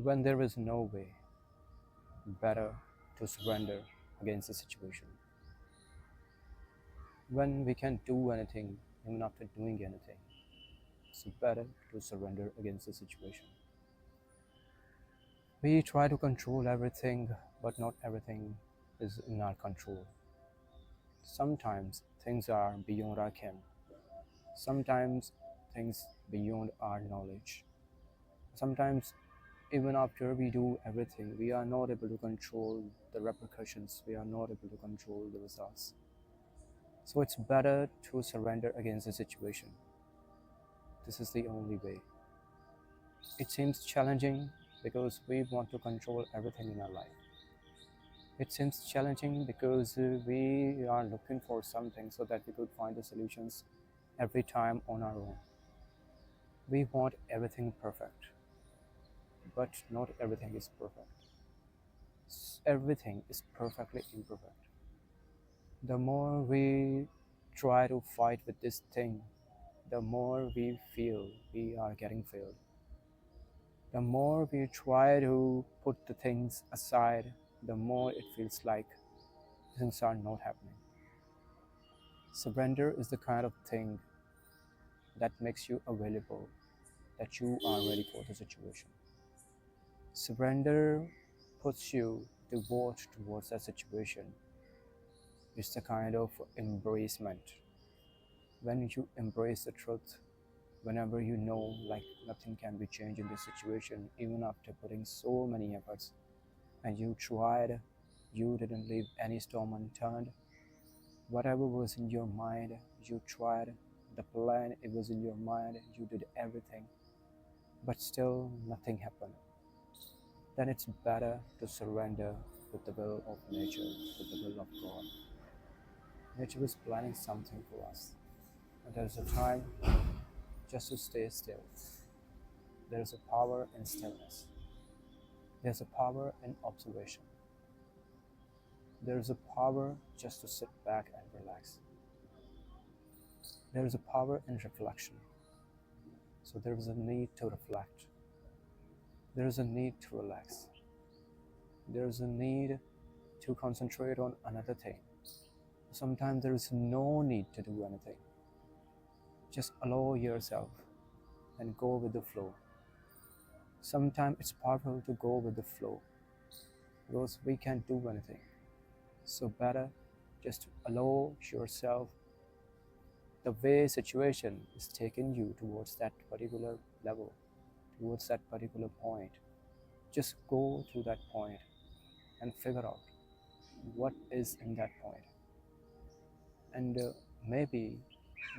When there is no way, better to surrender against the situation. When we can't do anything even after doing anything, it's better to surrender against the situation. We try to control everything, but not everything is in our control. Sometimes things are beyond our ken. Sometimes things beyond our knowledge. Sometimes even after we do everything, we are not able to control the repercussions. We are not able to control the results. So it's better to surrender against the situation. This is the only way. It seems challenging because we want to control everything in our life. It seems challenging because we are looking for something so that we could find the solutions every time on our own. We want everything perfect, but not everything is perfect. Everything is perfectly imperfect. The more we try to fight with this thing, the more we feel we are getting failed. The more we try to put the things aside, the more it feels like things are not happening. Surrender is the kind of thing that makes you available, that you are ready for the situation. Surrender puts you devoted towards that situation. It's the kind of embracement. When you embrace the truth, whenever you know like nothing can be changed in this situation, even after putting so many efforts, and you tried, you didn't leave any stone unturned. Whatever was in your mind, you tried. The plan, it was in your mind, you did everything, but still nothing happened. Then it's better to surrender with the will of nature, with the will of God. Nature is planning something for us. And there's a time just to stay still. There's a power in stillness. There's a power in observation. There's a power just to sit back and relax. There is a power in reflection. So there is a need to reflect. There is a need to relax. There is a need to concentrate on another thing. Sometimes there is no need to do anything. Just allow yourself and go with the flow. Sometimes it's powerful to go with the flow because we can't do anything. So better just to allow yourself the way situation is taking you towards that particular level, towards that particular point. Just go to that point and figure out what is in that point. And maybe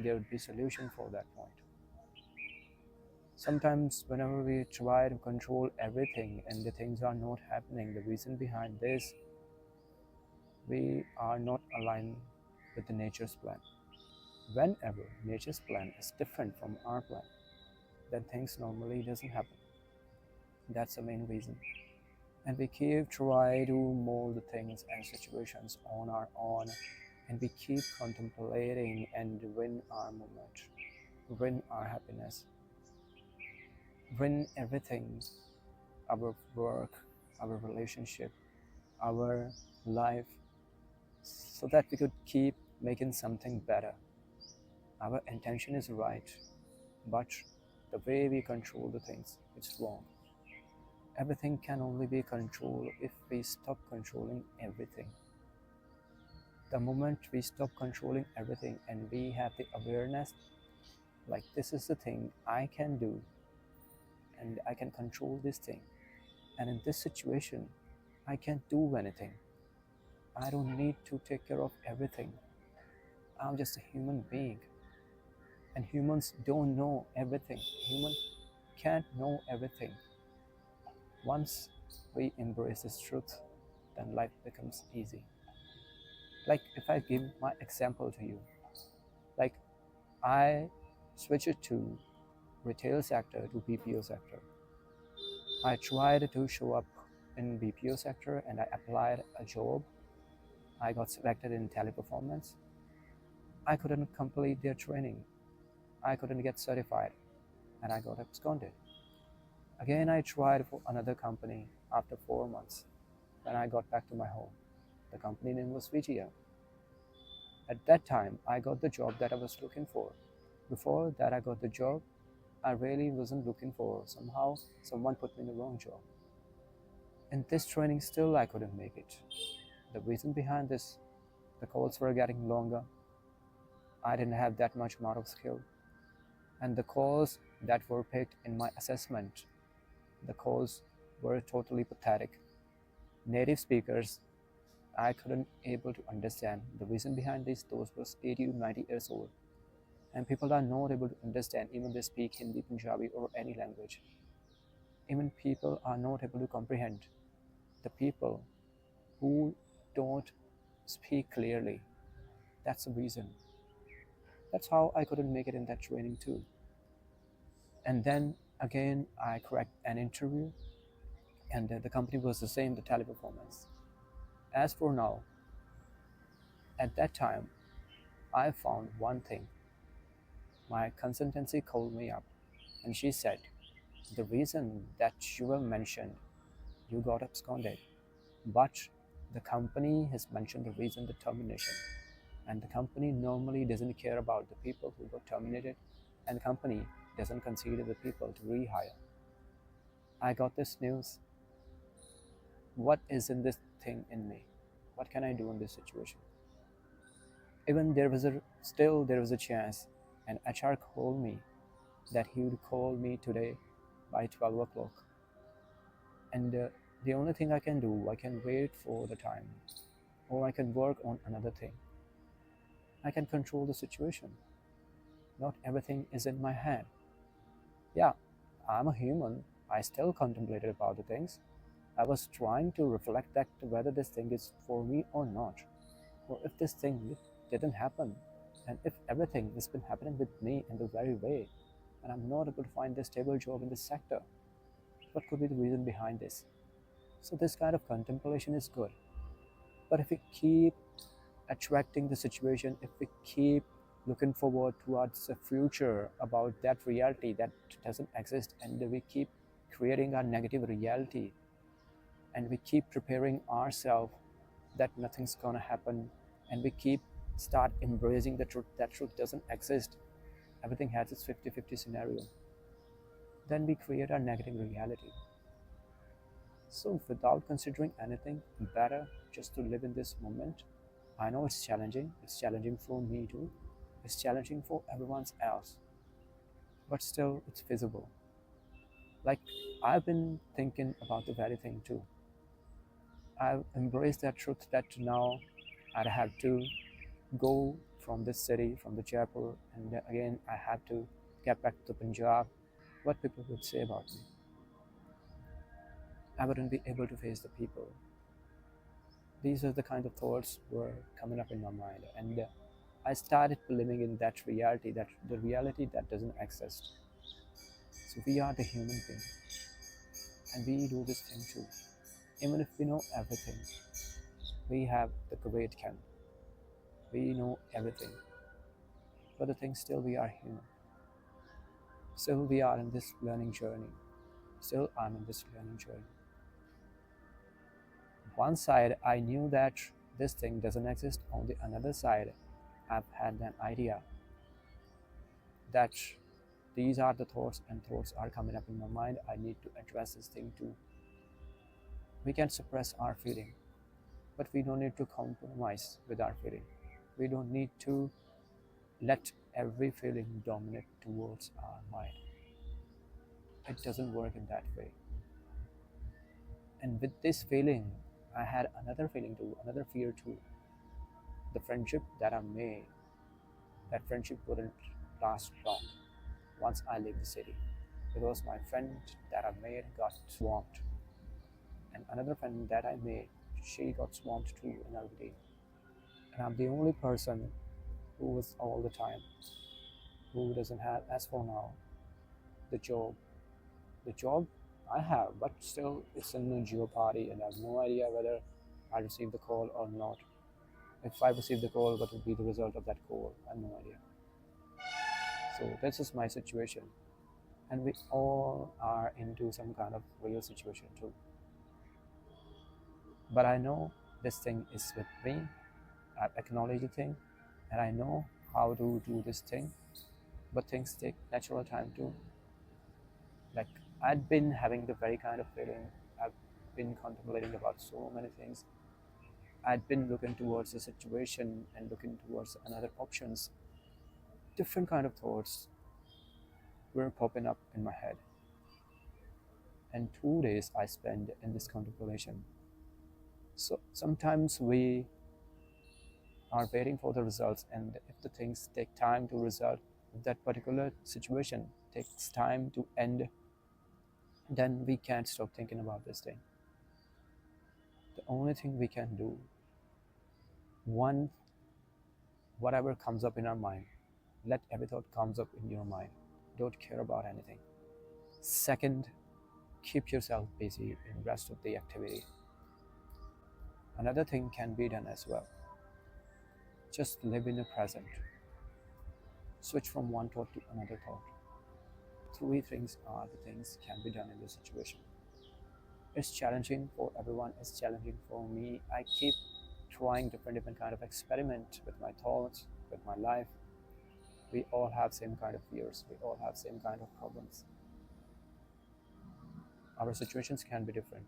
there would be solution for that point. Sometimes whenever we try to control everything and the things are not happening, the reason behind this, we are not aligned with the nature's plan. Whenever nature's plan is different from our plan, then things normally doesn't happen. That's the main reason. And we keep trying to mold the things and situations on our own, and we keep contemplating and win our moment, win our happiness, win everything, our work, our relationship, our life, so that we could keep making something better. Our intention is right, but the way we control the things, it's wrong. Everything can only be controlled if we stop controlling everything. The moment we stop controlling everything and we have the awareness, like this is the thing I can do and I can control this thing. And in this situation, I can't do anything. I don't need to take care of everything. I'm just a human being. And humans don't know everything. Humans can't know everything. Once we embrace this truth, then life becomes easy. Like if I give my example to you, like I switched to retail sector to BPO sector. I tried to show up in BPO sector and I applied a job. I got selected in teleperformance. I couldn't complete their training. I couldn't get certified and I got absconded. Again, I tried for another company after 4 months. When I got back to my home, the company name was VGM. At that time, I got the job that I was looking for. Before that, I got the job I really wasn't looking for. Somehow, someone put me in the wrong job. In this training, still I couldn't make it. The reason behind this, the calls were getting longer. I didn't have that much amount of skill. And the calls that were picked in my assessment, the calls were totally pathetic. Native speakers, I couldn't able to understand. The reason behind this, those was 80 to 90 years old. And people are not able to understand, even they speak Hindi, Punjabi, or any language. Even people are not able to comprehend the people who don't speak clearly. That's the reason. That's how I couldn't make it in that training too. And then again, I cracked an interview, and the company was the same, the Teleperformance. As for now, at that time, I found one thing. My consultancy called me up, and she said, the reason that you have mentioned you got absconded, but the company has mentioned the reason, the termination. And the company normally doesn't care about the people who got terminated, and the company doesn't consider the people to rehire. I got this news. What is in this thing in me? What can I do in this situation? Even there was a chance, and HR called me that he would call me today by 12 o'clock. And the only thing I can do, I can wait for the time, or I can work on another thing. I can control the situation. Not everything is in my hand. Yeah, I'm a human. I still contemplated about the things. I was trying to reflect that whether this thing is for me or not, or if this thing didn't happen, and if everything has been happening with me in the very way, and I'm not able to find a stable job in this sector, what could be the reason behind this? So this kind of contemplation is good. But if we keep attracting the situation, if we keep looking forward towards the future about that reality that doesn't exist, and we keep creating a negative reality, and we keep preparing ourselves that nothing's gonna happen, and we keep start embracing the truth that truth doesn't exist, everything has its 50-50 scenario, then we create a negative reality. So without considering anything, better just to live in this moment. I know it's challenging for me too, it's challenging for everyone else, but still it's feasible. Like, I've been thinking about the very thing too. I've embraced that truth that now I have to go from this city, from the Jaipur, and again I have to get back to Punjab. What people would say about me? I wouldn't be able to face the people. These are the kind of thoughts were coming up in my mind, and I started believing in that reality, that the reality that doesn't exist. So we are the human being, and we do this thing too. Even if we know everything, we have the great can. We know everything, but the thing still we are human. Still we are in this learning journey. Still I'm in this learning journey. One side I knew that this thing doesn't exist. On the another side, I've had an idea that these are the thoughts, and thoughts are coming up in my mind. I need to address this thing too. We can suppress our feeling, but we don't need to compromise with our feeling. We don't need to let every feeling dominate towards our mind. It doesn't work in that way. And with this feeling, I had another feeling too, another fear too. The friendship that I made, that friendship wouldn't last long once I leave the city. Because my friend that I made got swamped. And another friend that I made, she got swamped too in LBD. And I'm the only person who was all the time, who doesn't have, as for now, the job. The job I have, but still it's in a Jeopardy, and I have no idea whether I receive the call or not. If I receive the call, what would be the result of that call? I have no idea. So this is my situation. And we all are into some kind of real situation too. But I know this thing is with me. I've acknowledged the thing, and I know how to do this thing. But things take natural time too. Like, I'd been having the very kind of feeling. I've been contemplating about so many things. I'd been looking towards the situation and looking towards another options. Different kind of thoughts were popping up in my head. And 2 days I spent in this contemplation. So sometimes we are waiting for the results, and if the things take time to result, if that particular situation takes time to end, then we can't stop thinking about this thing. The only thing we can do, one, whatever comes up in our mind, let every thought comes up in your mind. Don't care about anything. Second, keep yourself busy in the rest of the activity. Another thing can be done as well. Just live in the present. Switch from one thought to another thought. Three things are the things can be done in this situation. It's challenging for everyone. It's challenging for me. I keep trying different kind of experiment with my thoughts, with my life. We all have same kind of fears. We all have same kind of problems. Our situations can be different,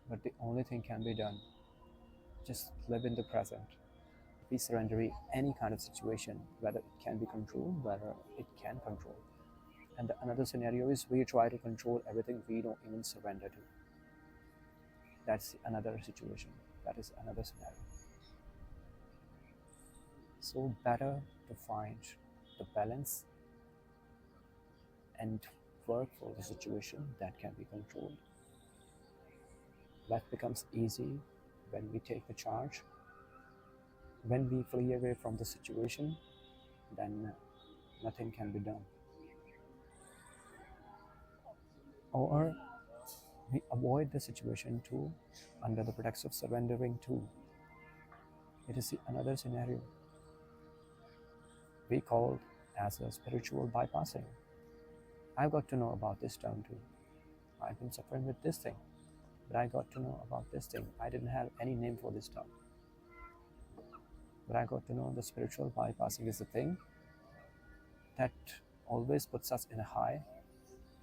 but the only thing can be done, just live in the present. We surrender any kind of situation, whether it can be controlled, whether it can control. And another scenario is we try to control everything we don't even surrender to. That's another situation. That is another scenario. So better to find the balance and work for the situation that can be controlled. Life becomes easy when we take the charge. When we flee away from the situation, then nothing can be done. Or we avoid the situation too under the pretext of surrendering too. It is another scenario we call as a spiritual bypassing. I've got to know about this term too. I've been suffering with this thing, but I got to know about this thing. I didn't have any name for this term, but I got to know the spiritual bypassing is the thing that always puts us in a high,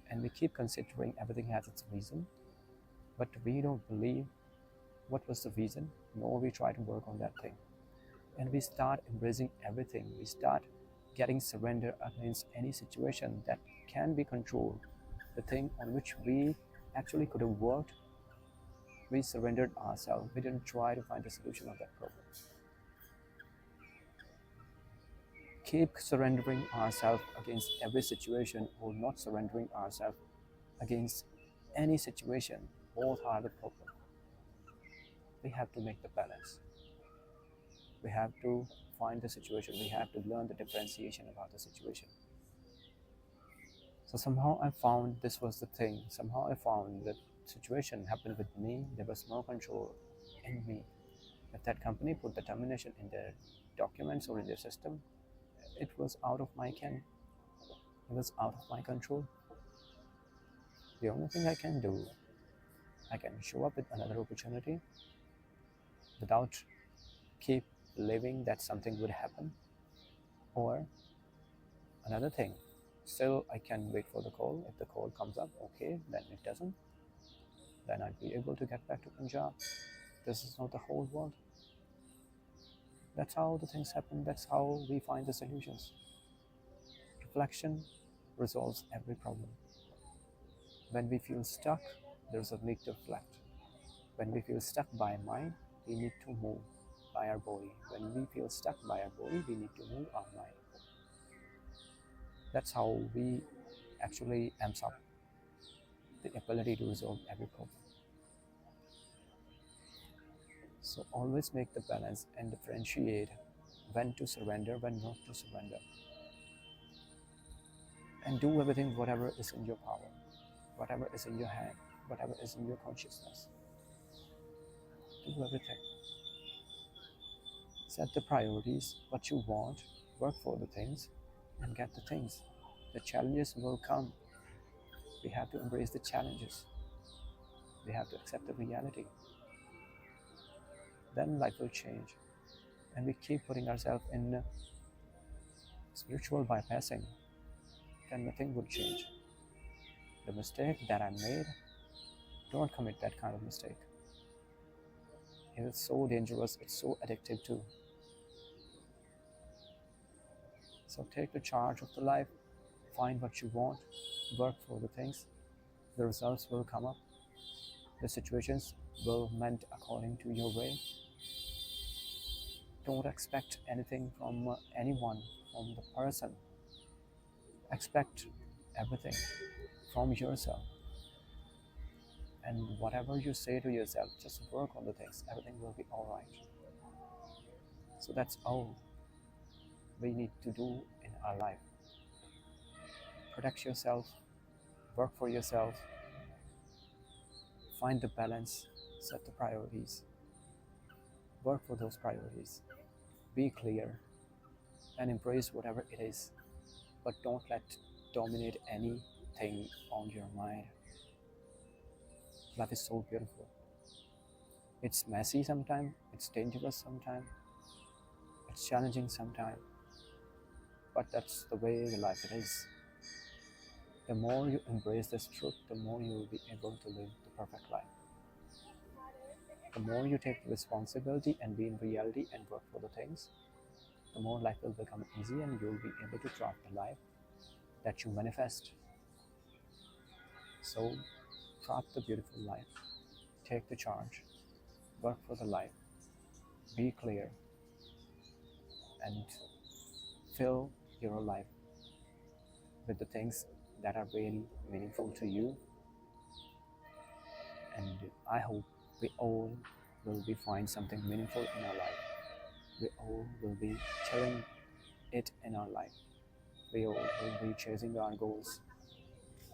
and we keep considering everything has its reason, but we don't believe what was the reason, nor we try to work on that thing. And we start embracing everything. We start getting surrender against any situation that can be controlled. The thing on which we actually could have worked, we surrendered ourselves. We didn't try to find a solution of that problem. Keep surrendering ourselves against every situation, or not surrendering ourselves against any situation. Both are the problem. We have to make the balance. We have to find the situation. We have to learn the differentiation about the situation. So somehow I found this was the thing. Somehow I found that situation happened with me. There was no control in me. If that company put the termination in their documents or in their system, it was out of my ken. It was out of my control. The only thing I can do, I can show up with another opportunity without keep believing that something would happen. Or another thing, still I can wait for the call. If the call comes up, okay, then it doesn't, then I'd be able to get back to Punjab. This is not the whole world. That's how the things happen. That's how we find the solutions. Reflection resolves every problem. When we feel stuck, there's a need to reflect. When we feel stuck by mind, we need to move by our body. When we feel stuck by our body, we need to move our mind. That's how we actually amps up the ability to resolve every problem. So always make the balance and differentiate when to surrender, when not to surrender. And do everything, whatever is in your power, whatever is in your hand, whatever is in your consciousness. Do everything. Set the priorities, what you want, work for the things, and get the things. The challenges will come. We have to embrace the challenges. We have to accept the reality. Then life will change. And we keep putting ourselves in spiritual bypassing, then nothing would change. The mistake that I made, don't commit that kind of mistake. It is so dangerous, it's so addictive too. So take the charge of the life, find what you want, work for the things, the results will come up, the situations will mend according to your way. Don't expect anything from anyone, from the person. Expect everything from yourself. And whatever you say to yourself, just work on the things, everything will be alright. So that's all we need to do in our life. Protect yourself, work for yourself, find the balance, set the priorities, work for those priorities, be clear, and embrace whatever it is, but don't let dominate anything on your mind. Life is so beautiful. It's messy sometimes, it's dangerous sometimes, it's challenging sometimes, but that's the way the life it is. The more you embrace this truth, the more you will be able to live the perfect life. The more you take responsibility and be in reality and work for the things, the more life will become easy and you will be able to craft the life that you manifest. So, craft the beautiful life, take the charge, work for the life, be clear, and fill your life with the things that are really meaningful to you. And I hope we all will be find something meaningful in our life. We all will be telling it in our life. We all will be chasing our goals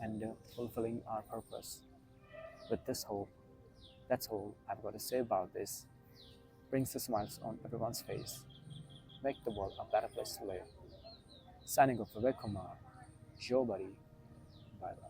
and fulfilling our purpose. With this hope, that's all I've got to say about this. Brings the smiles on everyone's face. Make the world a better place to live. Signing off, Vivek Kumar, your buddy. Bye bye.